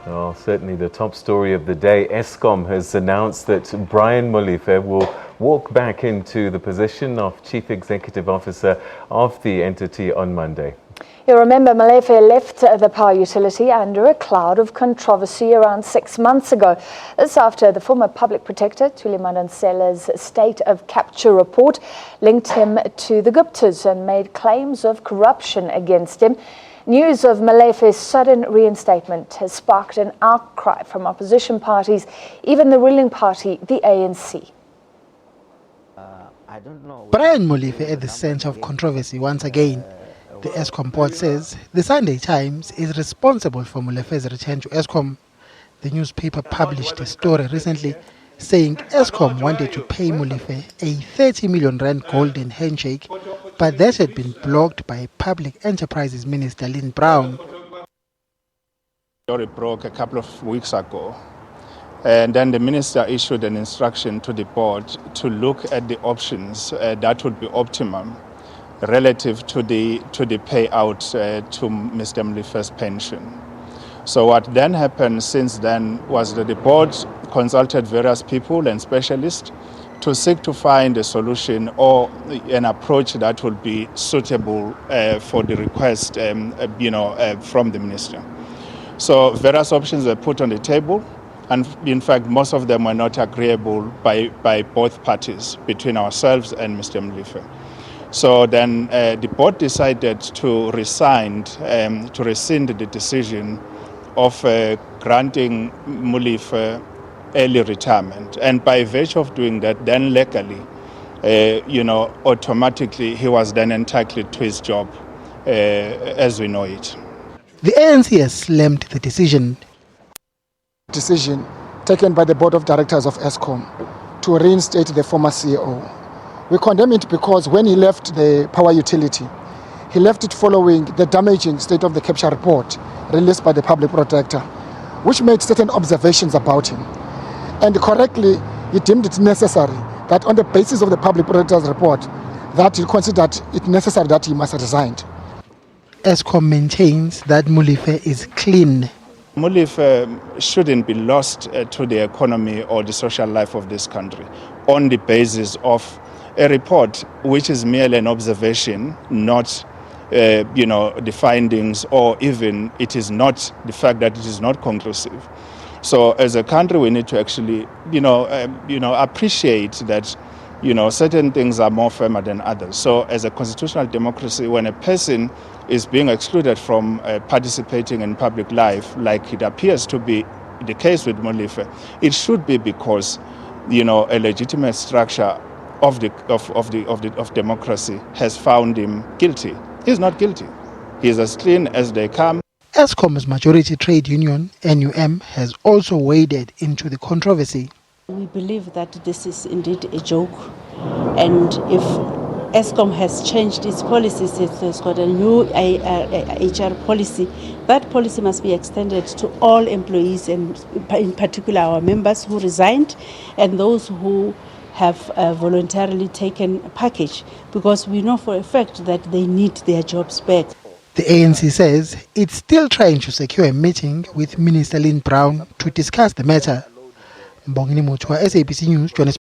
Well, certainly the top story of the day. Eskom has announced that Brian Molefe will walk back into the position of Chief Executive Officer of the entity on Monday. You remember Molefe left the power utility under a cloud of controversy around 6 months ago. This after the former public protector, Thuli Madonsela's state of capture report linked him to the Guptas and made claims of corruption against him. News of Molefe's sudden reinstatement has sparked an outcry from opposition parties, even the ruling party, the ANC. Brian Molefe at the centre of controversy once again. The Eskom board says the Sunday Times is responsible for Molefe's return to Eskom. The newspaper published a story recently saying Eskom wanted to pay Molefe a 30 million rand golden handshake, but that had been blocked by Public Enterprises Minister Lynn Brown. The story broke a couple of weeks ago, and then the minister issued an instruction to the board to look at the options that would be optimum relative to the payout to Mr. Molefe's pension. So what then happened since then was that the board consulted various people and specialists to seek to find a solution or an approach that would be suitable for the request from the minister. So various options were put on the table, and in fact most of them were not agreeable by both parties, between ourselves and Mr. Molefe. So then the board decided to rescind the decision of granting Molefe early retirement, and by virtue of doing that, then legally, automatically he was then entitled to his job as we know it. The ANC has slammed the decision taken by the board of directors of Eskom to reinstate the former CEO. We condemn it because when he left the power utility, he left it following the damaging state of the capture report released by the public protector, which made certain observations about him. And correctly, he deemed it necessary that on the basis of the public protector's report, that he considered it necessary that he must resign. Eskom maintains that Molefe is clean. Molefe shouldn't be lost to the economy or the social life of this country on the basis of a report which is merely an observation, not the findings, or even it is not the fact that it is not conclusive. So as a country, we need to actually, appreciate that, certain things are more firmer than others. So as a constitutional democracy, when a person is being excluded from participating in public life, like it appears to be the case with Molefe, it should be because, a legitimate structure of democracy has found him guilty. He's not guilty. He's as clean as they come. Eskom's majority trade union, NUM, has also waded into the controversy. We believe that this is indeed a joke, and if Eskom has changed its policies, it has got a new HR policy, that policy must be extended to all employees, and in particular our members who resigned and those who have voluntarily taken a package, because we know for a fact that they need their jobs back. The ANC says it's still trying to secure a meeting with Minister Lynn Brown to discuss the matter. Mbongini Mutwa, SABC News, Johannesburg.